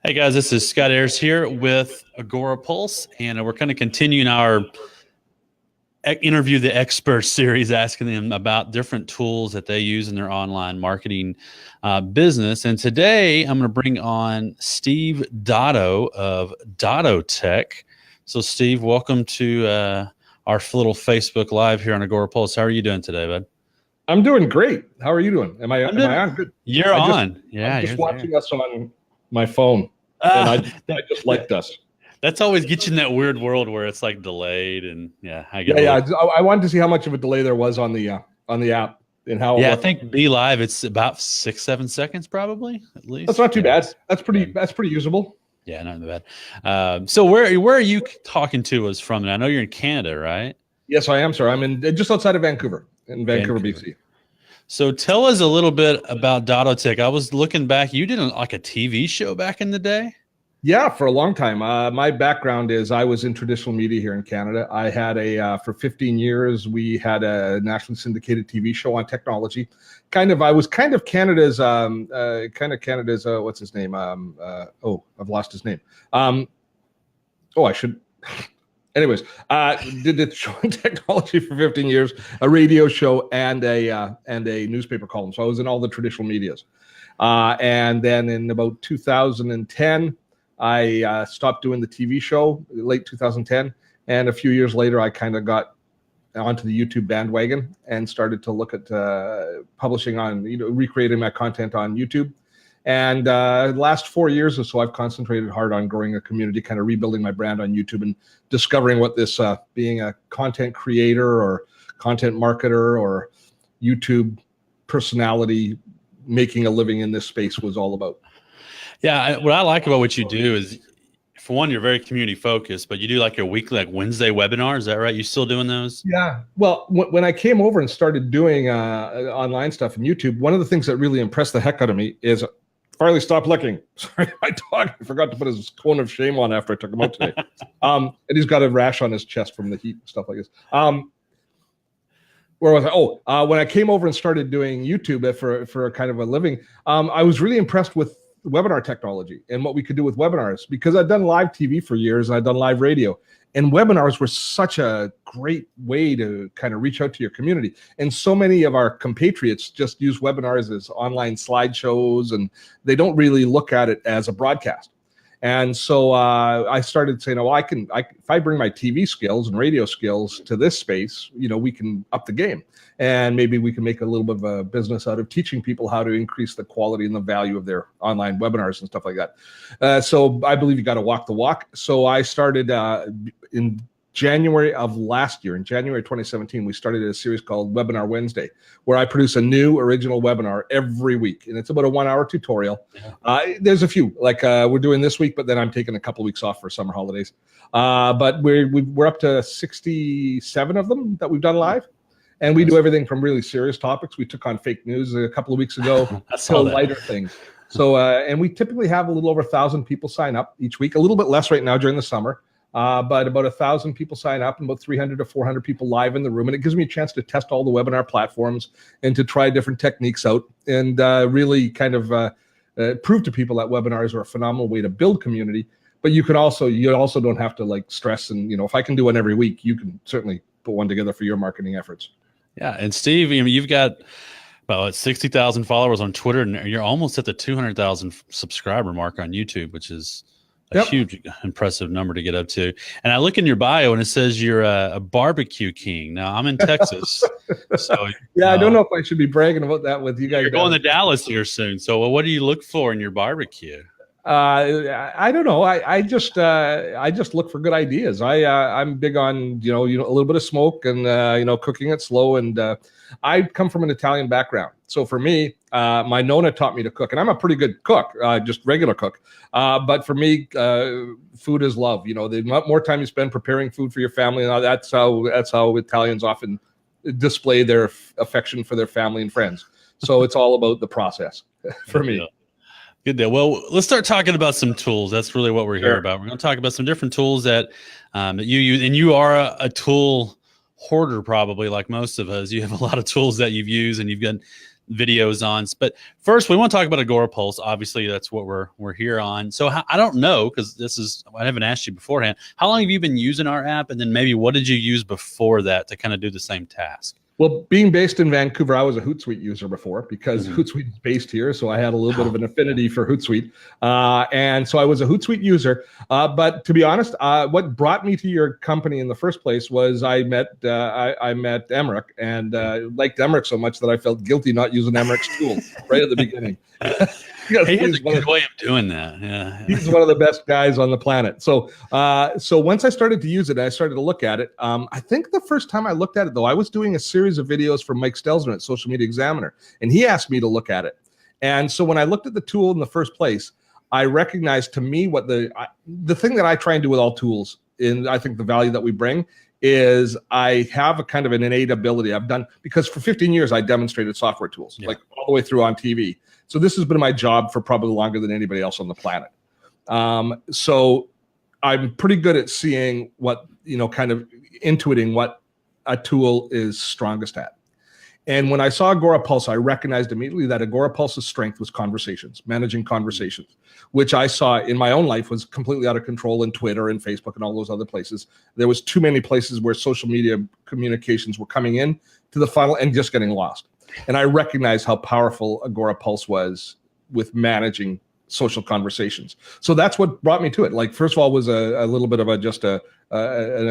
Hey guys, this is Scott Ayers here with Agorapulse, and we're kind of continuing our interview the experts series, asking them about different tools that they use in their online marketing business. And today I'm going to bring on Steve Dotto of DottoTech. So Steve, welcome to our little Facebook Live here on Agorapulse. How are you doing today, bud? I'm doing great. How are you doing? Am I on? Good. You're on. Yeah, I'm just watching us on my phone, and I just liked us. That's always gets you in that weird world where it's like delayed, and I wanted to see how much of a delay there was on the app and how. Yeah, I think Be Live, it's about 6-7 seconds probably at least. That's not too bad. That's pretty usable. Yeah, not too bad. So where are you talking to us from? And I know you're in Canada, right? Yes, I am, sir. I'm in just outside of Vancouver, Vancouver, BC. So tell us a little bit about DottoTech. I was looking back. You did like a TV show back in the day? Yeah, for a long time. My background is I was in traditional media here in Canada. I had for 15 years, we had a nationally syndicated TV show on technology. I was kind of Canada's, what's his name? I've lost his name. I should. Anyways, did the show on technology for 15 years, a radio show and a newspaper column. So I was in all the traditional medias. And then in about 2010, I stopped doing the TV show, late 2010. And a few years later, I kind of got onto the YouTube bandwagon and started to look at publishing on, recreating my content on YouTube. And the last 4 years or so, I've concentrated hard on growing a community, kind of rebuilding my brand on YouTube and discovering what this being a content creator or content marketer or YouTube personality making a living in this space was all about. Yeah, what I like about what you do is, for one, you're very community focused, but you do like your weekly, like Wednesday webinars. Is that right? You still doing those? Yeah. Well, when I came over and started doing online stuff on YouTube, one of the things that really impressed the heck out of me is Farley, stop licking. Sorry, my dog. I forgot to put his cone of shame on after I took him out today. And he's got a rash on his chest from the heat and stuff like this. Where was I? When I came over and started doing YouTube for a kind of a living, I was really impressed with webinar technology and what we could do with webinars, because I'd done live TV for years and I'd done live radio. And webinars were such a great way to kind of reach out to your community. And so many of our compatriots just use webinars as online slideshows, and they don't really look at it as a broadcast. And so I started saying, if I bring my TV skills and radio skills to this space, we can up the game. And maybe we can make a little bit of a business out of teaching people how to increase the quality and the value of their online webinars and stuff like that. So I believe you got to walk the walk. So I started in January of last year, in January 2017, we started a series called Webinar Wednesday, where I produce a new original webinar every week. And it's about a 1-hour tutorial. There's a few, like we're doing this week, but then I'm taking a couple of weeks off for summer holidays. But we're up to 67 of them that we've done live. And we do everything from really serious topics. We took on fake news a couple of weeks ago to lighter things. So, and we typically have a little over 1,000 people sign up each week, a little bit less right now during the summer. But about 1,000 people sign up and about 300 to 400 people live in the room. And it gives me a chance to test all the webinar platforms and to try different techniques out and really kind of prove to people that webinars are a phenomenal way to build community. But you also don't have to like stress. And, if I can do one every week, you can certainly put one together for your marketing efforts. Yeah. And Steve, you've got about 60,000 followers on Twitter, and you're almost at the 200,000 subscriber mark on YouTube, which is a huge, impressive number to get up to. And I look in your bio and it says you're a barbecue king. Now I'm in Texas. So I don't know if I should be bragging about that with you guys. You're going to Dallas here soon. So what do you look for in your barbecue? I don't know. I just look for good ideas. I'm big on, a little bit of smoke and, cooking it slow. And, I come from an Italian background. So for me, my Nonna taught me to cook, and I'm a pretty good cook, just regular cook. But for me, food is love. The more time you spend preparing food for your family, that's how Italians often display their affection for their family and friends. So it's all about the process for me. Good deal. Well, let's start talking about some tools. That's really what we're here about. We're going to talk about some different tools that you use, and you are a tool hoarder, probably like most of us. You have a lot of tools that you've used, and you've got videos on. But first, we want to talk about Agorapulse. Obviously, that's what we're here on. So I don't know, because I haven't asked you beforehand. How long have you been using our app, and then maybe what did you use before that to kind of do the same task? Well, being based in Vancouver, I was a Hootsuite user before, because Hootsuite is based here. So I had a little bit of an affinity for Hootsuite. And so I was a Hootsuite user. But to be honest, what brought me to your company in the first place was I met Emmerich, and liked Emmerich so much that I felt guilty not using Emmerich's tool right at the beginning. He has a good way of doing that. Yeah. He's one of the best guys on the planet. So once I started to use it, I started to look at it. I think the first time I looked at it, though, I was doing a series of videos for Mike Stelzner at Social Media Examiner, and he asked me to look at it. And so when I looked at the tool in the first place, I recognized, to me, what the thing that I try and do with all tools, and I think the value that we bring, is I have a kind of an innate ability I've done, because for 15 years I demonstrated software tools, like all the way through on TV. So this has been my job for probably longer than anybody else on the planet. So I'm pretty good at seeing what, kind of intuiting what a tool is strongest at. And when I saw Agorapulse, I recognized immediately that Agorapulse's strength was conversations, managing conversations, which I saw in my own life was completely out of control in Twitter and Facebook and all those other places. There was too many places where social media communications were coming in to the funnel and just getting lost. And I recognized how powerful Agorapulse was with managing social conversations. So that's what brought me to it. Like, first of all, was a little bit of an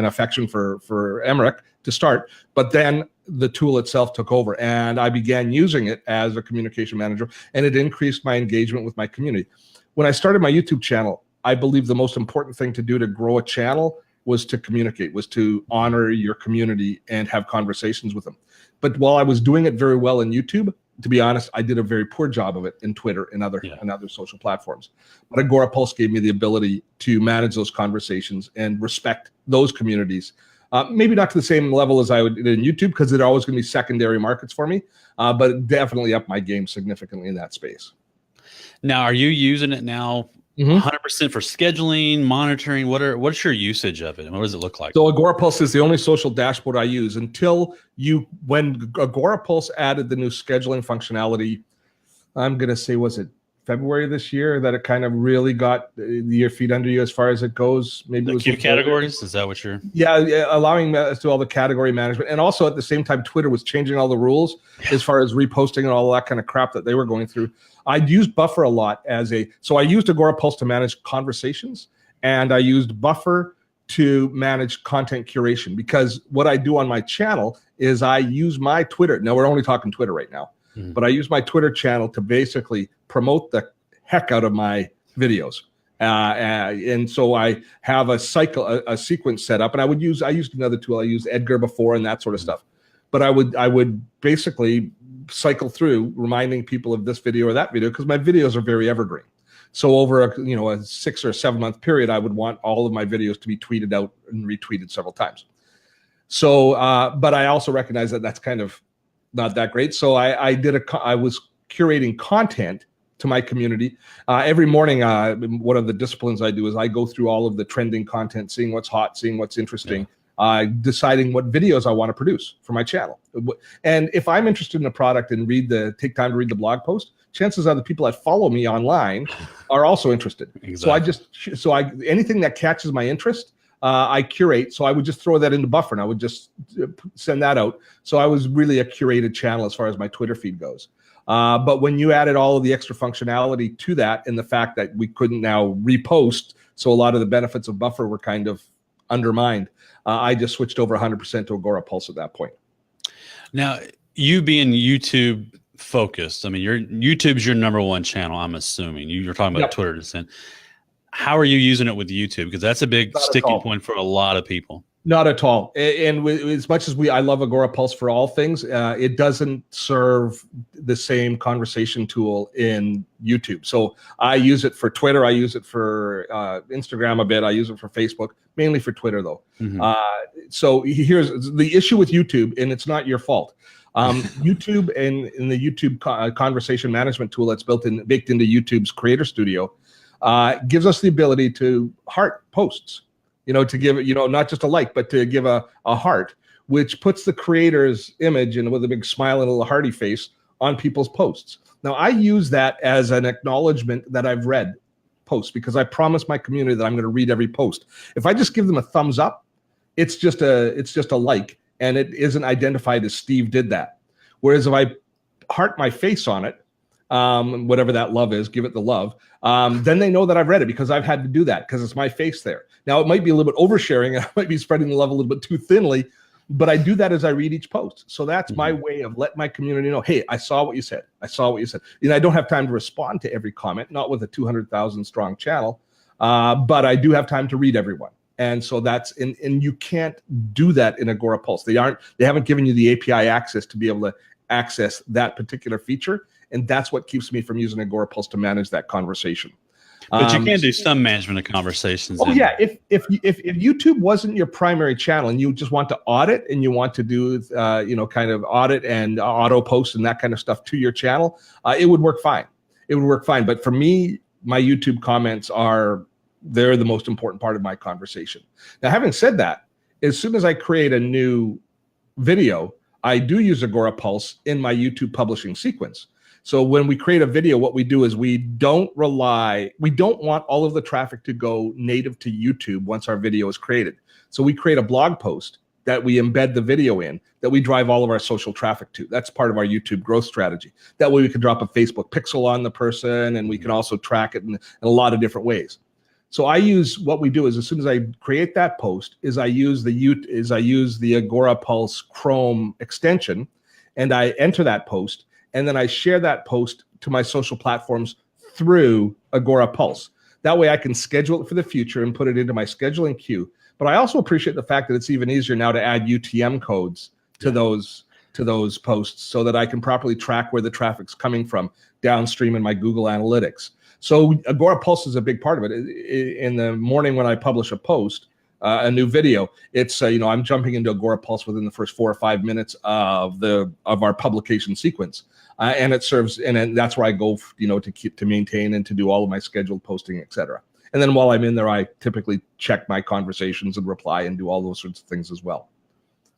affection for Emmerich to start, but then the tool itself took over, and I began using it as a communication manager, and it increased my engagement with my community. When I started my YouTube channel, I believe the most important thing to do to grow a channel was to communicate, was to honor your community and have conversations with them. But while I was doing it very well in YouTube, to be honest, I did a very poor job of it in Twitter and other social platforms. But Agorapulse gave me the ability to manage those conversations and respect those communities. Maybe not to the same level as I would in YouTube, because they're always going to be secondary markets for me, but definitely up my game significantly in that space. Now, are you using it now 100% for scheduling, monitoring? What's your usage of it, and what does it look like? So Agorapulse is the only social dashboard I use when Agorapulse added the new scheduling functionality. I'm going to say, was it February this year that it kind of really got your feet under you as far as it goes? Maybe it was Q categories. Is that what you're? Yeah, allowing us to do all the category management, and also at the same time, Twitter was changing all the rules as far as reposting and all that kind of crap that they were going through. I'd used Buffer a lot so I used Agorapulse to manage conversations, and I used Buffer to manage content curation, because what I do on my channel is I use my Twitter. Now, we're only talking Twitter right now, but I use my Twitter channel to basically promote the heck out of my videos. And so I have a sequence set up, and I used another tool. I used Edgar before and that sort of stuff. But I would basically cycle through reminding people of this video or that video, because my videos are very evergreen. So over a 6 or 7 month period, I would want all of my videos to be tweeted out and retweeted several times. So, but I also recognize that that's kind of not that great. So I was curating content to my community. Every morning, one of the disciplines I do is I go through all of the trending content, seeing what's hot, seeing what's interesting, deciding what videos I want to produce for my channel. And if I'm interested in a product and take time to read the blog post, chances are the people that follow me online are also interested. Exactly. So anything that catches my interest, I curate. So I would just throw that into Buffer, and I would just send that out. So I was really a curated channel as far as my Twitter feed goes. But when you added all of the extra functionality to that, and the fact that we couldn't now repost, so a lot of the benefits of Buffer were kind of undermined, I just switched over 100% to Agorapulse at that point. Now, you being YouTube focused, I mean, YouTube's your number one channel, I'm assuming. You're talking about Twitter descent. How are you using it with YouTube? Because that's a big sticking point for a lot of people. Not at all. And as much as I love Agorapulse for all things, it doesn't serve the same conversation tool in YouTube. So I use it for Twitter. I use it for Instagram a bit. I use it for Facebook, mainly for Twitter though. So here's the issue with YouTube, and it's not your fault. YouTube and in the YouTube conversation management tool that's baked into YouTube's Creator Studio gives us the ability to heart posts. To give it, not just a like, but to give a heart, which puts the creator's image and with a big smile and a little hearty face on people's posts. Now, I use that as an acknowledgement that I've read posts, because I promise my community that I'm going to read every post. If I just give them a thumbs up, it's just a like, and it isn't identified as Steve did that. Whereas if I heart my face on it, whatever that love is, give it the love, then they know that I've read it, because I've had to do that because it's my face there. Now, it might be a little bit oversharing, and I might be spreading the love a little bit too thinly, but I do that as I read each post. So that's my way of letting my community know, hey, I saw what you said. I saw what you said. I don't have time to respond to every comment, not with a 200,000 strong channel, but I do have time to read everyone. And so that's, and you can't do that in Agorapulse. They haven't given you the API access to be able to access that particular feature. And that's what keeps me from using Agorapulse to manage that conversation. But you can do some management of conversations. Oh yeah, if YouTube wasn't your primary channel and you just want to audit and you want to do kind of audit and auto post and that kind of stuff to your channel, it would work fine. It would work fine. But for me, my YouTube comments they're the most important part of my conversation. Now, having said that, as soon as I create a new video, I do use Agorapulse in my YouTube publishing sequence. So when we create a video, what we do is we don't want all of the traffic to go native to YouTube once our video is created. So we create a blog post that we embed the video in, that we drive all of our social traffic to. That's part of our YouTube growth strategy. That way we can drop a Facebook pixel on the person, and we can also track it in a lot of different ways. So what we do is, as soon as I create that post, I use the Agorapulse Chrome extension, and I enter that post, and then I share that post to my social platforms through Agorapulse. That way I can schedule it for the future and put it into my scheduling queue. But I also appreciate the fact that it's even easier now to add UTM codes to those posts, so that I can properly track where the traffic's coming from downstream in my Google Analytics. So Agorapulse is a big part of it. In the morning when I publish a post, a new video, it's I'm jumping into Agorapulse within the first 4 or 5 minutes of our publication sequence, and it serves, and that's where I go, to maintain and to do all of my scheduled posting, etc. And then while I'm in there, I typically check my conversations and reply and do all those sorts of things as well.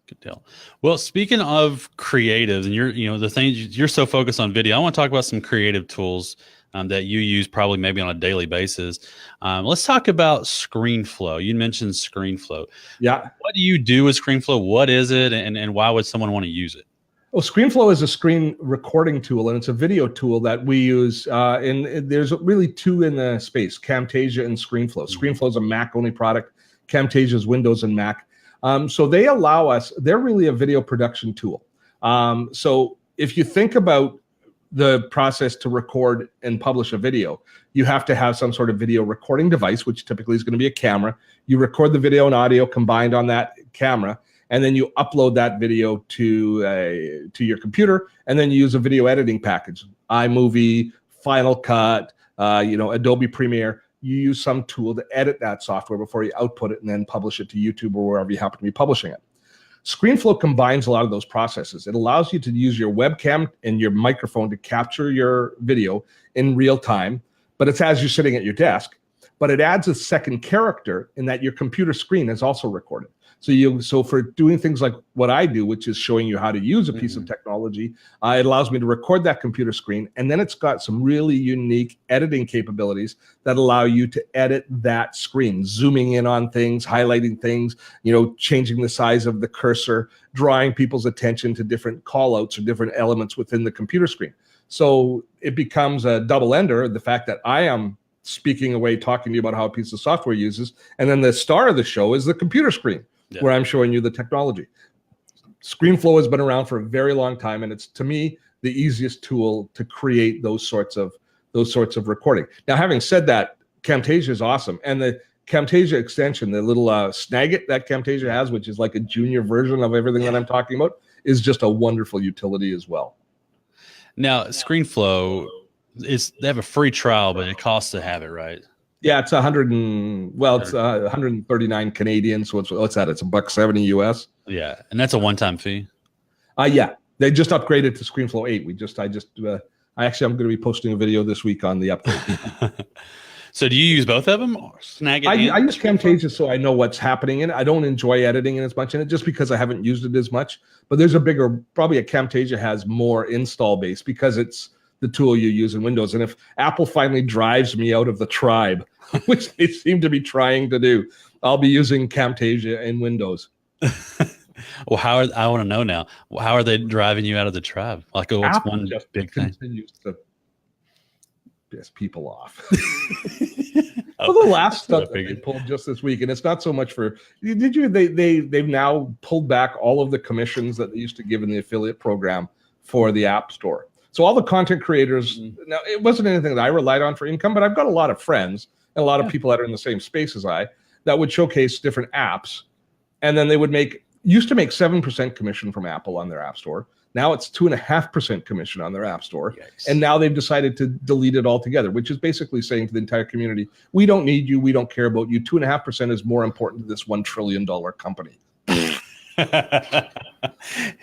Good deal. Well, speaking of creatives, and the things you're so focused on video, I want to talk about some creative tools that you use probably maybe on a daily basis. Let's talk about ScreenFlow. You mentioned ScreenFlow. Yeah. What do you do with ScreenFlow? What is it, and why would someone want to use it? Well, ScreenFlow is a screen recording tool, and it's a video tool that we use. And there's really two in the space: Camtasia and ScreenFlow. ScreenFlow is a Mac-only product. Camtasia is Windows and Mac. So they allow us. They're really a video production tool. So if you think about the process to record and publish a video, you have to have some sort of video recording device, which typically is going to be a camera. You record the video and audio combined on that camera, and then you upload that video to your computer, and then you use a video editing package, iMovie, Final Cut, Adobe Premiere. You use some tool to edit that software before you output it and then publish it to YouTube or wherever you happen to be publishing it. ScreenFlow combines a lot of those processes. It allows you to use your webcam and your microphone to capture your video in real time, but it's as you're sitting at your desk. But it adds a second character in that your computer screen is also recorded. So for doing things like what I do, which is showing you how to use a piece of technology, it allows me to record that computer screen, and then it's got some really unique editing capabilities that allow you to edit that screen, zooming in on things, highlighting things, changing the size of the cursor, drawing people's attention to different callouts or different elements within the computer screen. So it becomes a double ender, the fact that I am speaking away, talking to you about how a piece of software uses, and then the star of the show is the computer screen. Yeah. Where I'm showing you the technology. ScreenFlow has been around for a very long time, and it's, to me, the easiest tool to create those sorts of recording. Now, having said that, Camtasia is awesome, and the Camtasia extension, the little Snagit that Camtasia has, which is like a junior version of everything that I'm talking about, is just a wonderful utility as well. Now, ScreenFlow they have a free trial, but it costs to have it, right? Yeah, it's 139 Canadian. So what's that? It's $1.70 US. Yeah, and that's a one-time fee. Yeah, they just upgraded to ScreenFlow 8. I'm going to be posting a video this week on the upgrade. So do you use both of them, or Snagit? I use Camtasia so I know what's happening in it. I don't enjoy editing as much in it just because I haven't used it as much. But there's probably a Camtasia has more install base because it's the tool you use in Windows. And if Apple finally drives me out of the tribe, which they seem to be trying to do, I'll be using Camtasia in Windows. Well, I want to know now. How are they driving you out of the tribe? Like, what's Apple one just big thing? Continues to piss people off. Well, the last stuff that they pulled just this week, and it's not so much for. They've now pulled back all of the commissions that they used to give in the affiliate program for the App Store. So all the content creators. Now, it wasn't anything that I relied on for income, but I've got a lot of friends and a lot of people that are in the same space as I that would showcase different apps, and then they would used to make 7% commission from Apple on their App Store. Now it's 2.5% commission on their App Store. Yikes. And now they've decided to delete it altogether, which is basically saying to the entire community, we don't need you. We don't care about you. 2.5% is more important to this $1 trillion company. Yeah.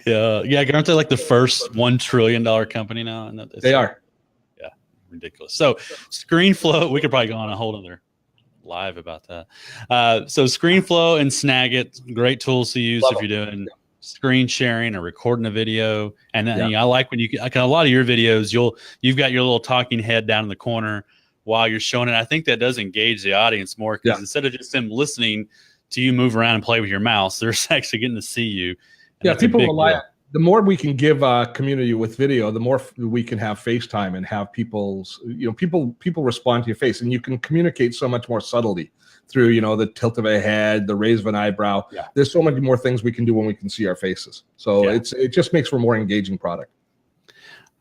Aren't they like the first $1 trillion company now? They are. Yeah, ridiculous. So ScreenFlow, we could probably go on a whole other live about that. So ScreenFlow and Snagit, great tools to use if you're doing screen sharing or recording a video. And then I like when like a lot of your videos, you've got your little talking head down in the corner while you're showing it. I think that does engage the audience more because instead of just them listening to you move around and play with your mouse, they're actually getting to see you. Yeah, people rely. The more we can give community with video, the more we can have FaceTime and have people respond to your face, and you can communicate so much more subtly through, the tilt of a head, the raise of an eyebrow. Yeah. There's so many more things we can do when we can see our faces. So it just makes for a more engaging product.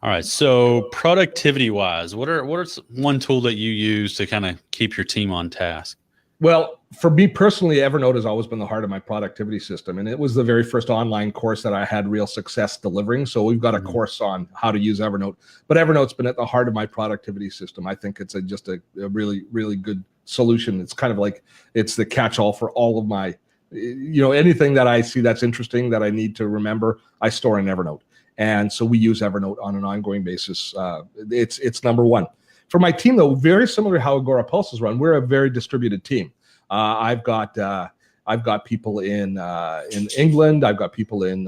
All right. So productivity wise, what are one tool that you use to kind of keep your team on task? Well, for me personally, Evernote has always been the heart of my productivity system. And it was the very first online course that I had real success delivering. So we've got a course on how to use Evernote. But Evernote's been at the heart of my productivity system. I think it's just a really, really good solution. It's kind of like it's the catch-all for all of my, anything that I see that's interesting that I need to remember, I store in Evernote. And so we use Evernote on an ongoing basis. It's number one. For my team, though, very similar to how Agorapulse is run, we're a very distributed team. I've got people in England. I've got people in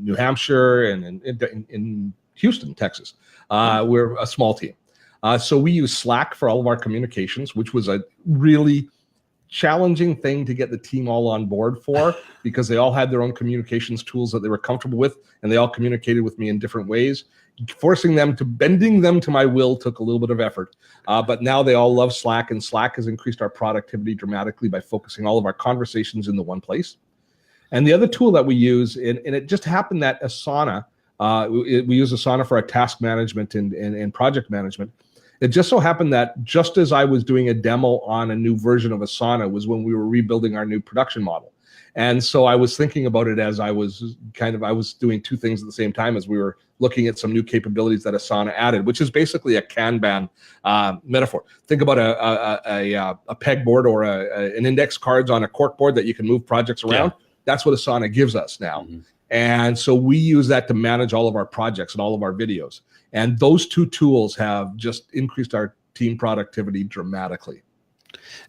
New Hampshire and in Houston, Texas. We're a small team. So we use Slack for all of our communications, which was a really challenging thing to get the team all on board for because they all had their own communications tools that they were comfortable with, and they all communicated with me in different ways. Bending them to my will took a little bit of effort, but now they all love Slack, and Slack has increased our productivity dramatically by focusing all of our conversations in the one place. And the other tool that we use, and it just happened that Asana, we use Asana for our task management and project management. It just so happened that just as I was doing a demo on a new version of Asana was when we were rebuilding our new production model. And so I was thinking about it as I was doing two things at the same time as we were looking at some new capabilities that Asana added, which is basically a Kanban metaphor. Think about a pegboard or an index cards on a corkboard that you can move projects around. Yeah. That's what Asana gives us now. Mm-hmm. And so we use that to manage all of our projects and all of our videos. And those two tools have just increased our team productivity dramatically.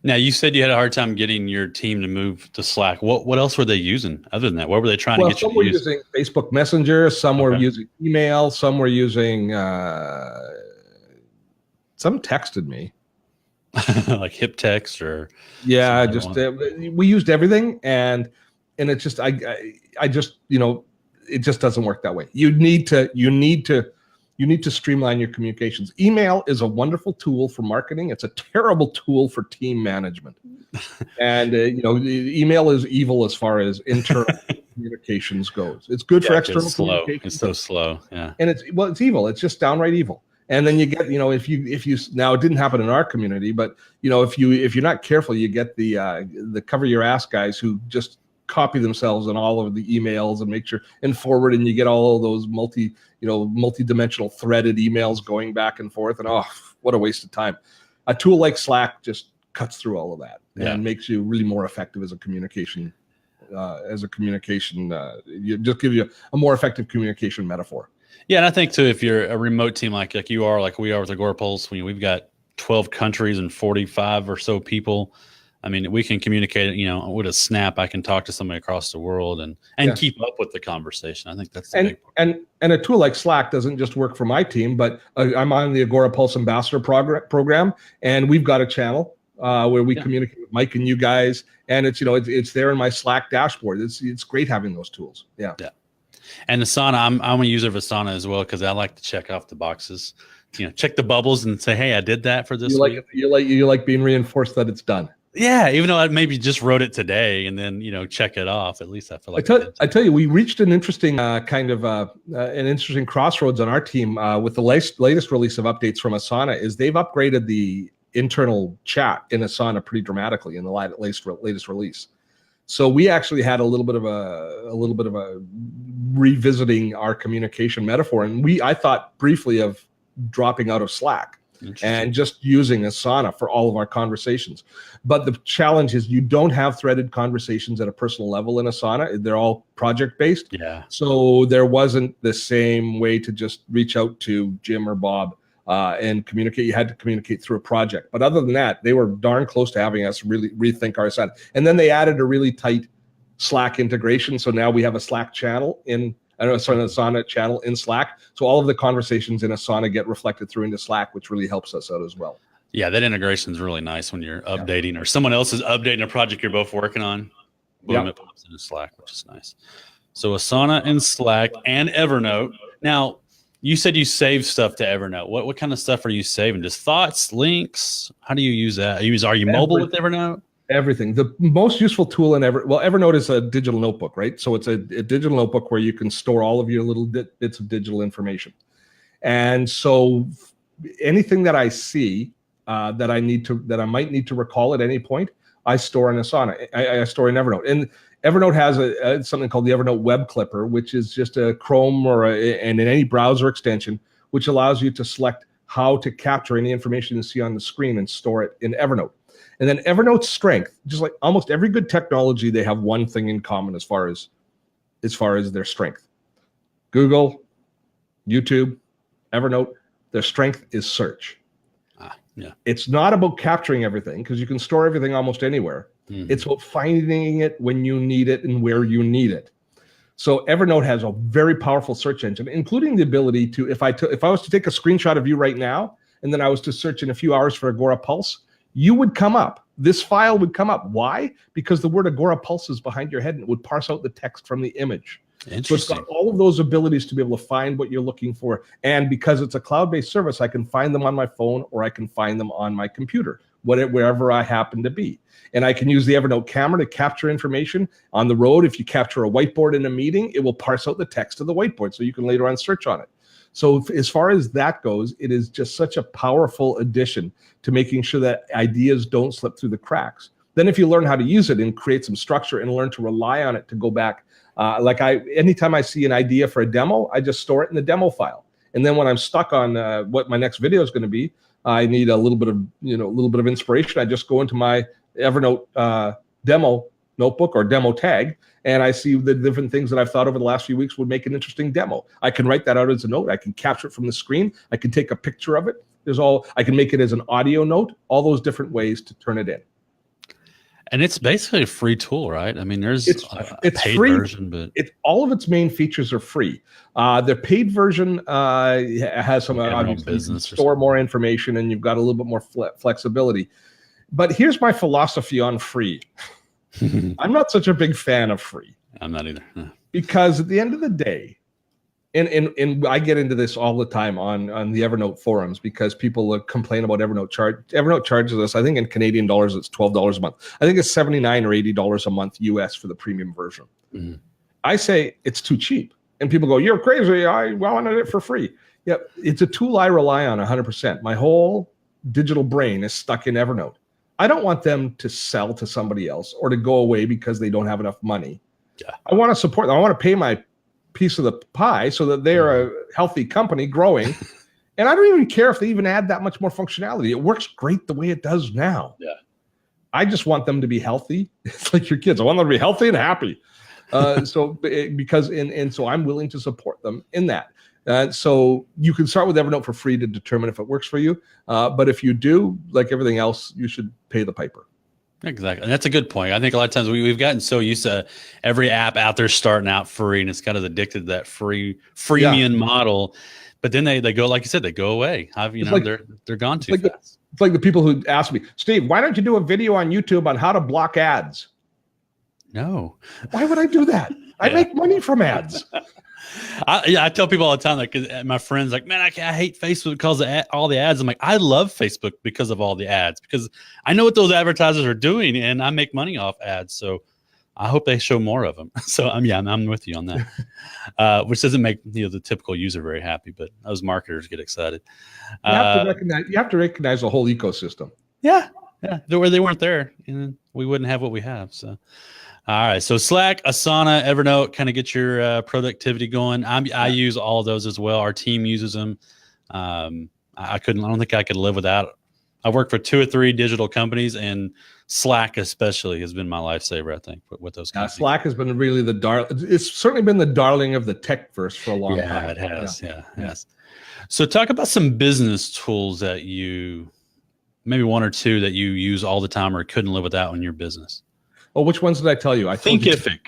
Now, you said you had a hard time getting your team to move to Slack. What else were they using other than that? What were they trying to get you to use? Some were using Facebook Messenger. Some were using email. Some were using some texted me. Like hip text or... Yeah, we used everything. And it just, it just doesn't work that way. You need to streamline your communications. Email is a wonderful tool for marketing. It's a terrible tool for team management. And email is evil as far as internal communications goes. It's good for external communications. It's so slow. Yeah. And it's evil. It's just downright evil. And then you get, if you now it didn't happen in our community, but if you're not careful, you get the cover your ass guys who just copy themselves on all of the emails and make sure and forward, and you get all of those multi-dimensional threaded emails going back and forth, and what a waste of time. A tool like Slack just cuts through all of that and makes you really more effective as a communication you just give you a more effective communication metaphor. Yeah, and I think too, if you're a remote team like you are, like we are with Agorapulse, we've got 12 countries and 45 or so people. I mean, we can communicate, with a snap. I can talk to somebody across the world and keep up with the conversation. I think that's the big part. And a tool like Slack doesn't just work for my team, but I'm on the Agorapulse Ambassador program, and we've got a channel where we communicate with Mike and you guys, and it's there in my Slack dashboard. It's great having those tools. Yeah. And Asana, I'm a user of Asana as well because I like to check off the boxes. Check the bubbles and say, hey, I did that for this week. You like being reinforced that it's done. Yeah, even though I maybe just wrote it today and then check it off. At least I feel like I tell you, we reached an interesting an interesting crossroads on our team with the latest release of updates from Asana. Is they've upgraded the internal chat in Asana pretty dramatically in the latest release. So we actually had a little bit of a revisiting our communication metaphor, and I thought briefly of dropping out of Slack and just using Asana for all of our conversations. But the challenge is you don't have threaded conversations at a personal level in Asana. They're all project-based. Yeah. So there wasn't the same way to just reach out to Jim or Bob and communicate. You had to communicate through a project. But other than that, they were darn close to having us really rethink our Asana. And then they added a really tight Slack integration. So now we have a Slack channel an Asana channel in Slack. So all of the conversations in Asana get reflected through into Slack, which really helps us out as well. Yeah, that integration is really nice when you're updating or someone else is updating a project you're both working on. Boom, it pops into Slack, which is nice. So Asana and Slack and Evernote. Now, you said you save stuff to Evernote. What kind of stuff are you saving? Just thoughts, links? How do you use that? Are you mobile with Evernote? Everything. The most useful tool in Evernote is a digital notebook, right? So it's a digital notebook where you can store all of your little bits of digital information. And so anything that I see that I might need to recall at any point, I store in Asana. I store in Evernote. And Evernote has something called the Evernote Web Clipper, which is just a Chrome and in any browser extension, which allows you to select how to capture any information you see on the screen and store it in Evernote. And then Evernote's strength, just like almost every good technology, they have one thing in common as far as their strength. Google, YouTube, Evernote, their strength is search. It's not about capturing everything because you can store everything almost anywhere. Mm-hmm. It's about finding it when you need it and where you need it. So Evernote has a very powerful search engine, including the ability to, if I was to take a screenshot of you right now, and then I was to search in a few hours for Agorapulse, you would come up. This file would come up. Why? Because the word Agorapulse is behind your head and it would parse out the text from the image. So it's got all of those abilities to be able to find what you're looking for. And because it's a cloud-based service, I can find them on my phone or I can find them on my computer, wherever I happen to be. And I can use the Evernote camera to capture information on the road. If you capture a whiteboard in a meeting, it will parse out the text of the whiteboard so you can later on search on it. So as far as that goes, it is just such a powerful addition to making sure that ideas don't slip through the cracks. Then if you learn how to use it and create some structure and learn to rely on it to go back, anytime I see an idea for a demo, I just store it in the demo file. And then when I'm stuck on what my next video is going to be, I need a little bit of inspiration. I just go into my Evernote demo notebook or demo tag, and I see the different things that I've thought over the last few weeks would make an interesting demo. I can write that out as a note. I can capture it from the screen. I can take a picture of it. I can make it as an audio note, all those different ways to turn it in. And it's basically a free tool, right? I mean, there's a paid free version, but all of its main features are free. The paid version has some obviously business store more information, and you've got a little bit more flexibility. But here's my philosophy on free. I'm not such a big fan of free. I'm not either. No. Because at the end of the day, and I get into this all the time on the Evernote forums because people complain about Evernote charge. Evernote charges us, I think in Canadian dollars, it's $12 a month. I think it's $79 or $80 a month US for the premium version. Mm-hmm. I say it's too cheap. And people go, you're crazy. I wanted it for free. Yeah, it's a tool I rely on 100%. My whole digital brain is stuck in Evernote. I don't want them to sell to somebody else or to go away because they don't have enough money. Yeah. I want to support them. I want to pay my piece of the pie so that they're a healthy company growing. And I don't even care if they even add that much more functionality. It works great the way it does now. Yeah. I just want them to be healthy. It's like your kids. I want them to be healthy and happy. So I'm willing to support them in that. So you can start with Evernote for free to determine if it works for you. But if you do, like everything else, you should pay the piper. Exactly. And that's a good point. I think a lot of times we've gotten so used to every app out there starting out free, and it's kind of addicted to that freemium model. But then they go, like you said, they go away. They're gone too fast. It's like the people who ask me, Steve, why don't you do a video on YouTube on how to block ads? No. Why would I do that? I make money from ads. I tell people all the time, like my friends, like, man, I hate Facebook because of all the ads. I'm like, I love Facebook because of all the ads, because I know what those advertisers are doing, and I make money off ads. So I hope they show more of them. So I'm with you on that, which doesn't make the typical user very happy, but those marketers get excited. You have to recognize the whole ecosystem. Yeah, where they weren't there, and we wouldn't have what we have. So. All right. So Slack, Asana, Evernote, kind of get your productivity going. I use all of those as well. Our team uses them. I don't think I could live without. I work for 2 or 3 digital companies, and Slack especially has been my lifesaver, I think, with those companies. Slack has been really it's certainly been the darling of the techverse for a long time. Yeah, it has. Yes. So talk about some business tools that maybe 1 or 2 that you use all the time or couldn't live without in your business. Oh, which ones did I tell you? Thinkific.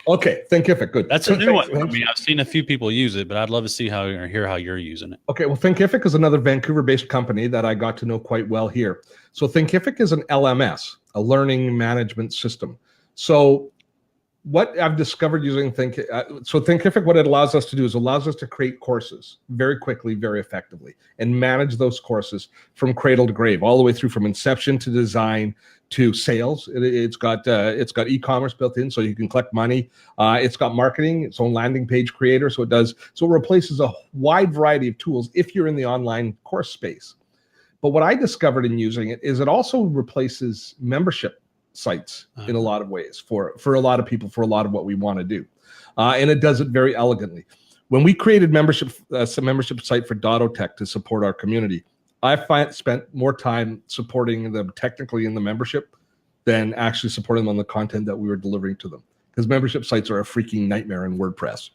Okay, Thinkific. Good. That's a new one for me. I've seen a few people use it, but I'd love to see hear how you're using it. Okay, well, Thinkific is another Vancouver-based company that I got to know quite well here. So Thinkific is an LMS, a learning management system. So what I've discovered using Thinkific, what it allows us to do is allows us to create courses very quickly, very effectively, and manage those courses from cradle to grave, all the way through from inception to design to sales. It's got e-commerce built in, so you can collect money. It's got marketing, its own landing page creator, so it replaces a wide variety of tools if you're in the online course space. But what I discovered in using it is it also replaces membership sites in a lot of ways for a lot of people, for a lot of what we want to do, and it does it very elegantly. When we created some membership site for DottoTech to support our community, I spent more time supporting them technically in the membership than actually supporting them on the content that we were delivering to them, because membership sites are a freaking nightmare in WordPress.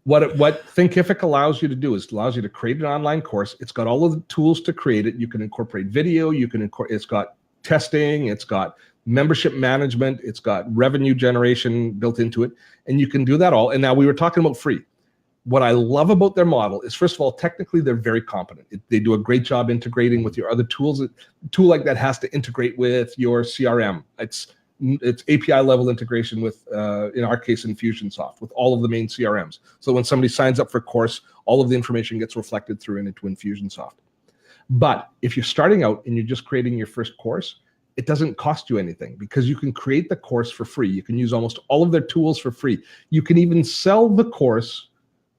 What Thinkific allows you to do is allows you to create an online course. It's got all of the tools to create it. You can incorporate video. It's got testing. It's got membership management. It's got revenue generation built into it, and you can do that all. And now we were talking about free. What I love about their model is, first of all, technically they're very competent. They do a great job integrating with your other tools. A tool like that has to integrate with your CRM. It's API level integration with, in our case, Infusionsoft, with all of the main CRMs. So when somebody signs up for a course, all of the information gets reflected through into Infusionsoft. But if you're starting out and you're just creating your first course, it doesn't cost you anything, because you can create the course for free. You can use almost all of their tools for free. You can even sell the course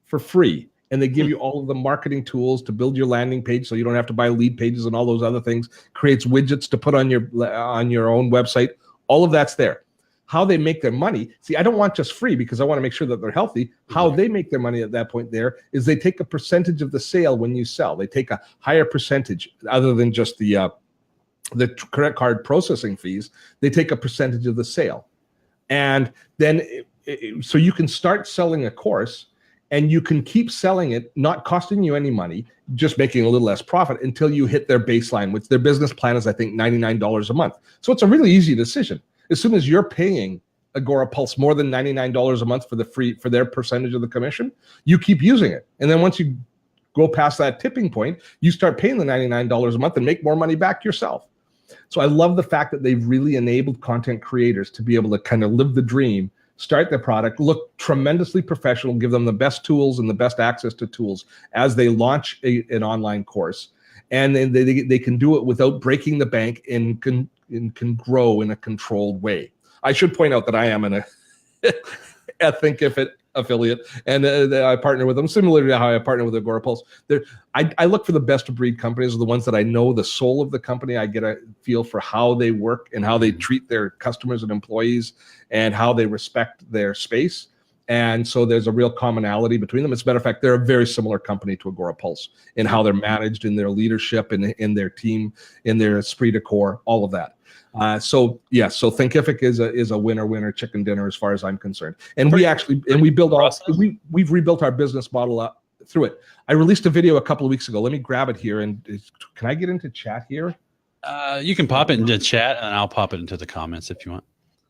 for free, and they give you all of the marketing tools to build your landing page, so you don't have to buy lead pages and all those other things. Creates widgets to put on your own website. All of that's there. How they make their money, see, I don't want just free, because I want to make sure that they're healthy. How they make their money at that point there is they take a percentage of the sale when you sell. They take a higher percentage, other than just the credit card processing fees. They take a percentage of the sale, and then so you can start selling a course, and you can keep selling it, not costing you any money, just making a little less profit until you hit their baseline, which their business plan is, I think, $99 a month. So it's a really easy decision. As soon as you're paying Agorapulse more than $99 a month for their percentage of the commission, you keep using it. And then once you go past that tipping point, you start paying the $99 a month and make more money back yourself. So I love the fact that they've really enabled content creators to be able to kind of live the dream, start their product, look tremendously professional, give them the best tools and the best access to tools as they launch an online course. And then they can do it without breaking the bank and can grow in a controlled way. I should point out that I am a Thinkific affiliate, and I partner with them, similar to how I partner with Agorapulse. I look for the best of breed companies, the ones that I know the soul of the company. I get a feel for how they work and how they treat their customers and employees and how they respect their space. And so there's a real commonality between them. As a matter of fact, they're a very similar company to Agorapulse in how they're managed, in their leadership, in their team, in their esprit de corps, all of that. So Thinkific is a winner chicken dinner as far as I'm concerned. And we've rebuilt our business model up through it. I released a video a couple of weeks ago. Let me grab it here. And can I get into chat here? You can pop it into chat, and I'll pop it into the comments if you want.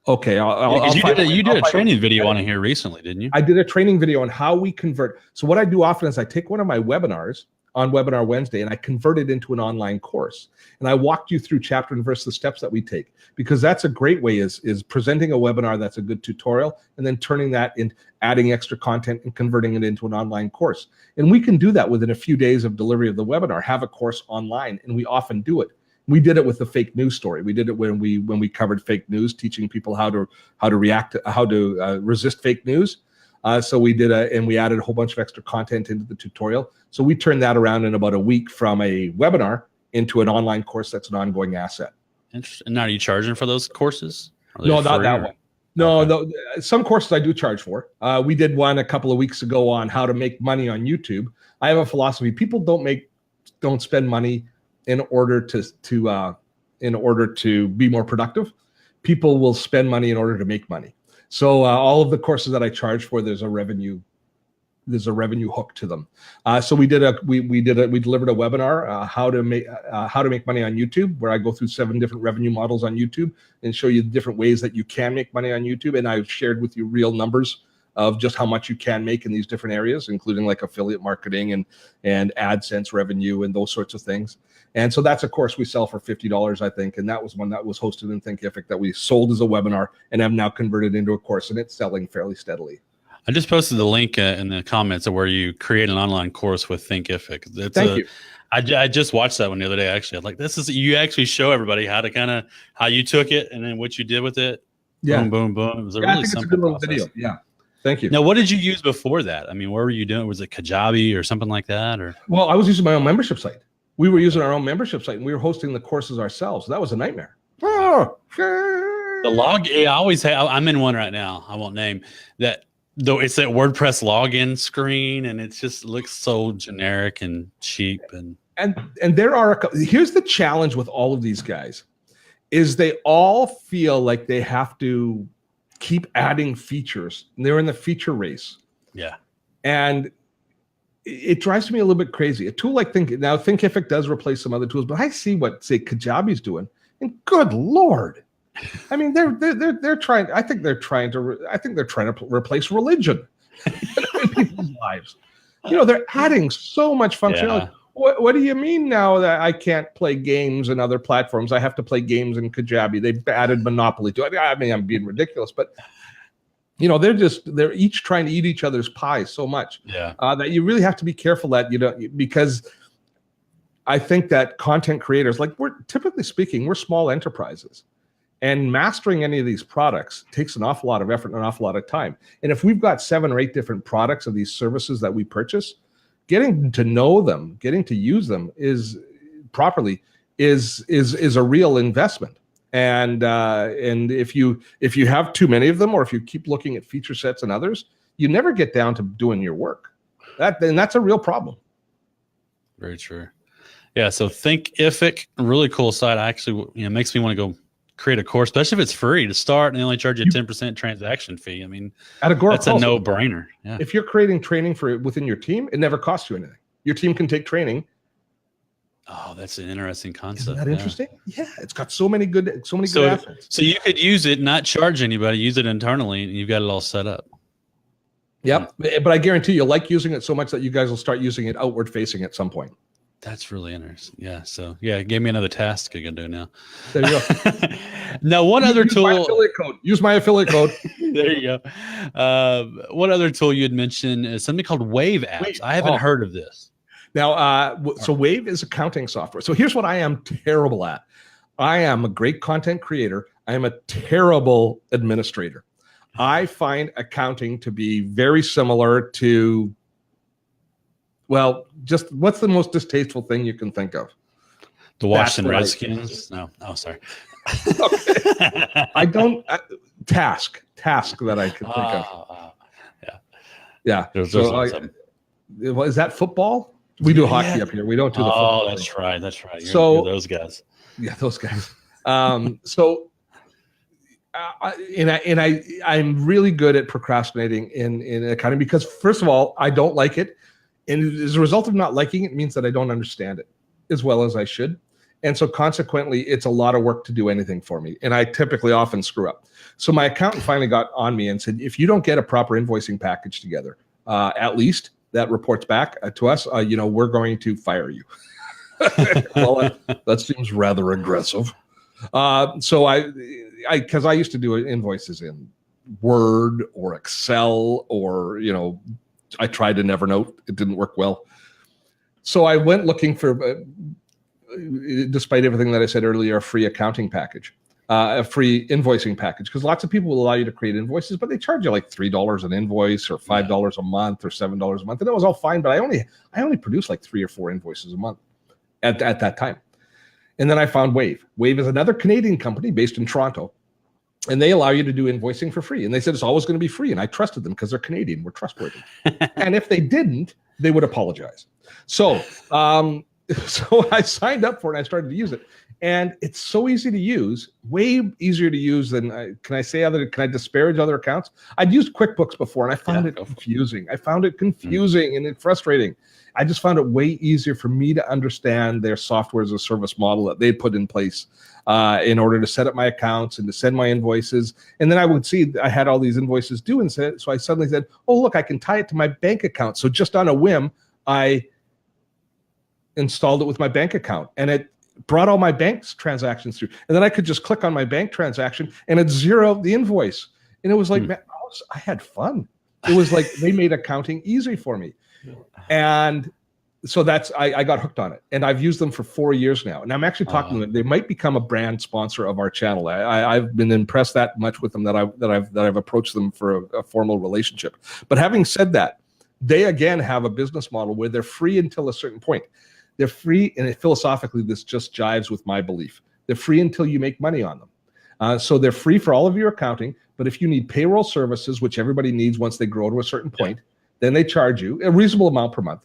Okay, you did a training video on it here recently, didn't you? I did a training video on how we convert. So what I do often is I take one of my webinars on Webinar Wednesday and I convert it into an online course. And I walked you through chapter and verse the steps that we take, because that's a great way is presenting a webinar that's a good tutorial and then turning that in, adding extra content and converting it into an online course. And we can do that within a few days of delivery of the webinar, have a course online, and we often do it. We did it with the fake news story. We did it when we covered fake news, teaching people how to react, how to resist fake news. So we did and we added a whole bunch of extra content into the tutorial. So we turned that around in about a week from a webinar into an online course that's an ongoing asset. Interesting. Now, are you charging for those courses? No, not that one. No, some courses I do charge for. We did one a couple of weeks ago on how to make money on YouTube. I have a philosophy: people don't spend money in order to be more productive. People will spend money in order to make money. So all of the courses that I charge for, there's a revenue hook to them. So we delivered a webinar, how to make money on YouTube, where I go through 7 different revenue models on YouTube and show you the different ways that you can make money on YouTube. And I've shared with you real numbers of just how much you can make in these different areas, including like affiliate marketing and AdSense revenue and those sorts of things. And so that's a course we sell for $50, I think. And that was one that was hosted in Thinkific that we sold as a webinar and have now converted into a course, and it's selling fairly steadily. I just posted the link in the comments of where you create an online course with Thinkific. Thank you. I just watched that one the other day. Actually, I'm like, you actually show everybody how you took it and then what you did with it. Yeah. Boom, boom, boom. It was I think it's a good little video. Yeah. Thank you. Now, what did you use before that? I mean, what were you doing? Was it Kajabi or something like that? Or well, I was using my own membership site. We were using our own membership site and we were hosting the courses ourselves. That was a nightmare. The log, I'm in one right now. I won't name that. Though it's that WordPress login screen, and it just looks so generic and cheap. And there are here's the challenge with all of these guys, is they all feel like they have to keep adding features. They're in the feature race. Yeah, and it drives me a little bit crazy. A tool like Thinkific does replace some other tools, but I see what say Kajabi's doing, and good Lord. I mean, they're trying. I think they're trying to replace religion in people's lives. They're adding so much functionality. Yeah. What do you mean now that I can't play games in other platforms? I have to play games in Kajabi. They've added Monopoly to it. I mean, I'm being ridiculous, but they're each trying to eat each other's pie so much that you really have to be careful that because I think that content creators, like typically speaking, we're small enterprises. And mastering any of these products takes an awful lot of effort and an awful lot of time. And if we've got 7 or 8 different products of these services that we purchase, getting to know them, getting to use them is a real investment. And if you have too many of them, or if you keep looking at feature sets and others, you never get down to doing your work. That's a real problem. Very true. Yeah. So Thinkific, really cool site. Actually, makes me want to go create a course, especially if it's free to start and they only charge you a 10% transaction fee. I mean, that's a no-brainer. Yeah. If you're creating training within your team, it never costs you anything. Your team can take training. Oh, that's an interesting concept. Isn't that interesting? Yeah, it's got so many good assets. So you could use it, not charge anybody, use it internally, and you've got it all set up. Yep, but I guarantee you'll like using it so much that you guys will start using it outward facing at some point. That's really interesting. Yeah. So it gave me another task I can do now. There you go. Now, one other tool. Use my affiliate code. There you go. One other tool you had mentioned is something called Wave apps. I haven't heard of this. Now, so Wave is accounting software. So here's what I am terrible at. I am a great content creator. I am a terrible administrator. I find accounting to be very similar to, well, just what's the most distasteful thing you can think of? The Washington Redskins? No. Oh, sorry. Okay. I don't task that I can think of. Yeah. Yeah. There's So lots of them. is that football? We do hockey up here. We don't do the football. Oh, that's right. That's right. So you're those guys. Yeah, those guys. I'm really good at procrastinating in accounting because, first of all, I don't like it, and as a result of not liking it, means that I don't understand it as well as I should, and so consequently, it's a lot of work to do anything for me, and I typically often screw up. So my accountant finally got on me and said, if you don't get a proper invoicing package together, at least that reports back to us, we're going to fire you. Well, that seems rather aggressive. So because I used to do invoices in Word or Excel, or I tried to Evernote. It didn't work well. So I went looking for, despite everything that I said earlier, a free accounting package, a free invoicing package, because lots of people will allow you to create invoices, but they charge you like $3 an invoice or $5 a month or $7 a month, and that was all fine. But I only produced like 3 or 4 invoices a month at that time. And then I found Wave. Wave is another Canadian company based in Toronto, and they allow you to do invoicing for free. And they said it's always going to be free, and I trusted them because they're Canadian. We're trustworthy. And if they didn't, they would apologize. So I signed up for it and I started to use it. And it's so easy to use, way easier to use than, can I disparage other accounts? I'd used QuickBooks before, and I found it confusing. I found it confusing and frustrating. I just found it way easier for me to understand their software as a service model that they put in place in order to set up my accounts and to send my invoices. And then I would see I had all these invoices due, and so I suddenly said, oh, look, I can tie it to my bank account. So just on a whim, I installed it with my bank account, and it brought all my bank's transactions through. And then I could just click on my bank transaction and it zeroed the invoice. And it was like, man, I had fun. It was like they made accounting easy for me. And so I got hooked on it. And I've used them for 4 years now. And I'm actually talking to them. They might become a brand sponsor of our channel. I've been impressed that much with them that I've approached them for a formal relationship. But having said that, they again have a business model where they're free until a certain point. They're free, and philosophically, this just jives with my belief. They're free until you make money on them. So they're free for all of your accounting, but if you need payroll services, which everybody needs once they grow to a certain point, then they charge you a reasonable amount per month.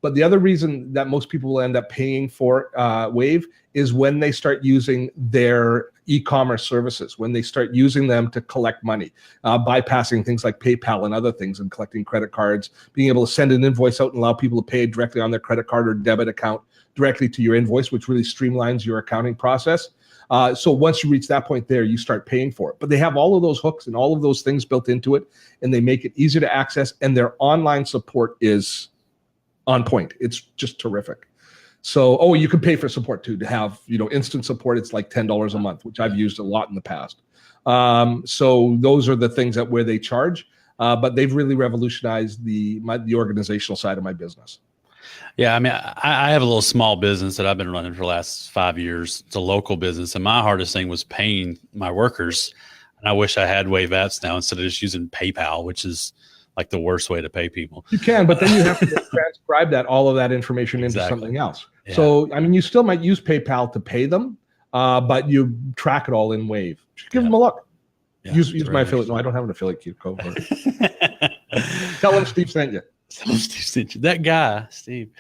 But the other reason that most people will end up paying for Wave is when they start using their e-commerce services, when they start using them to collect money, bypassing things like PayPal and other things and collecting credit cards, being able to send an invoice out and allow people to pay directly on their credit card or debit account directly to your invoice, which really streamlines your accounting process. So once you reach that point there, you start paying for it. But they have all of those hooks and all of those things built into it, and they make it easier to access, and their online support is on point. It's just terrific. So, you can pay for support too, to have, instant support. It's like $10 a month, which I've used a lot in the past. So those are the things where they charge, but they've really revolutionized the organizational side of my business. Yeah, I mean, I have a little small business that I've been running for the last 5 years. It's a local business, and my hardest thing was paying my workers. And I wish I had Wave apps now instead of just using PayPal, which is like the worst way to pay people. You can, but then you have to transcribe all of that information into something else. Yeah. So, I mean, you still might use PayPal to pay them, but you track it all in Wave. Give them a look. Yeah, use my affiliate. No, I don't have an affiliate code. Tell them Steve sent you. That guy, Steve.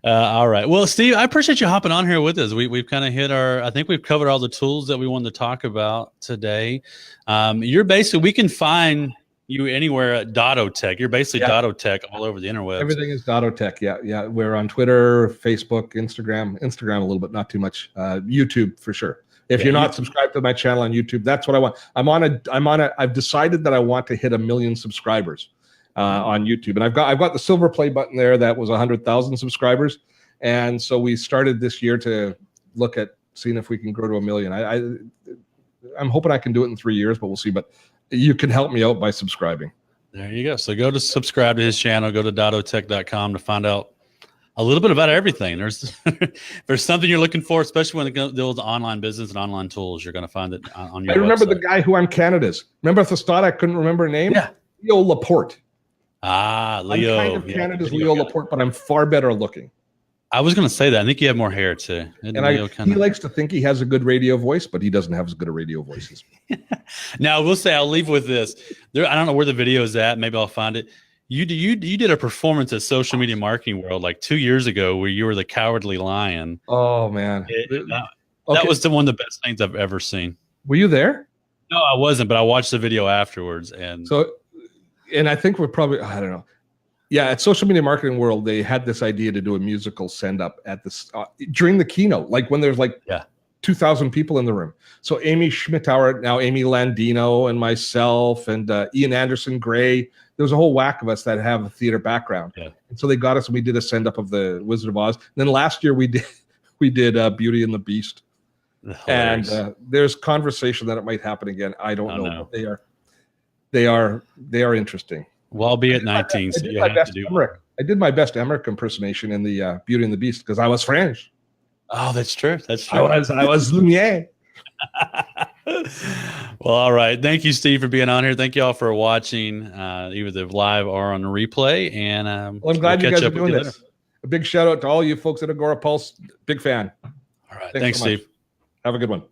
All right. Well, Steve, I appreciate you hopping on here with us. We've kind of I think we've covered all the tools that we wanted to talk about today. You're basically, we can find you anywhere at DottoTech. You're basically DottoTech all over the interwebs. Everything is DottoTech. Yeah. We're on Twitter, Facebook, Instagram a little bit, not too much. YouTube for sure. If you're not subscribed to my channel on YouTube, that's what I want. I've decided that I want to hit 1 million subscribers on YouTube, and I've got the silver play button there. That was 100,000 subscribers, and so we started this year to look at seeing if we can grow to 1 million. I'm hoping I can do it in 3 years, but we'll see. But you can help me out by subscribing. There you go. So go to subscribe to his channel. Go to DottoTech.com to find out a little bit about everything. There's something you're looking for, especially when it deals with online business and online tools. You're going to find it on your website. I remember the guy who I'm Canada's. Remember the star I couldn't remember her name? Yeah. Leo Laporte. Leo. I'm kind of Canada's Leo Laporte, but I'm far better looking. I was going to say that. I think you have more hair too. He likes to think he has a good radio voice, but he doesn't have as good a radio voice as me. Now, I will say, I'll leave with this. I don't know where the video is at. Maybe I'll find it. You did a performance at Social Media Marketing World like 2 years ago where you were the Cowardly Lion. Oh man, That was one of the best things I've ever seen. Were you there? No, I wasn't, but I watched the video afterwards. And I think we're probably, I don't know. Yeah, at Social Media Marketing World, they had this idea to do a musical send up at this during the keynote, like when there's like 2,000 people in the room. So Amy Schmittauer, now Amy Landino, and myself, and Ian Anderson Gray. There was a whole whack of us that have a theater background. Yeah. And so they got us, and we did a send up of the Wizard of Oz. And then last year we did Beauty and the Beast. Hilarious. And there's conversation that it might happen again. I don't know. But they are interesting. Well, I'll be at 19, so you have to do it. I did my best Emmerich impersonation in the Beauty and the Beast because I was French. Oh, that's true. That's true. I was Lumiere. Well, all right. Thank you, Steve, for being on here. Thank you all for watching, either the live or on the replay. And I'm glad you guys are doing this. A big shout out to all you folks at Agorapulse. Big fan. All right. Thanks, so Steve. Have a good one.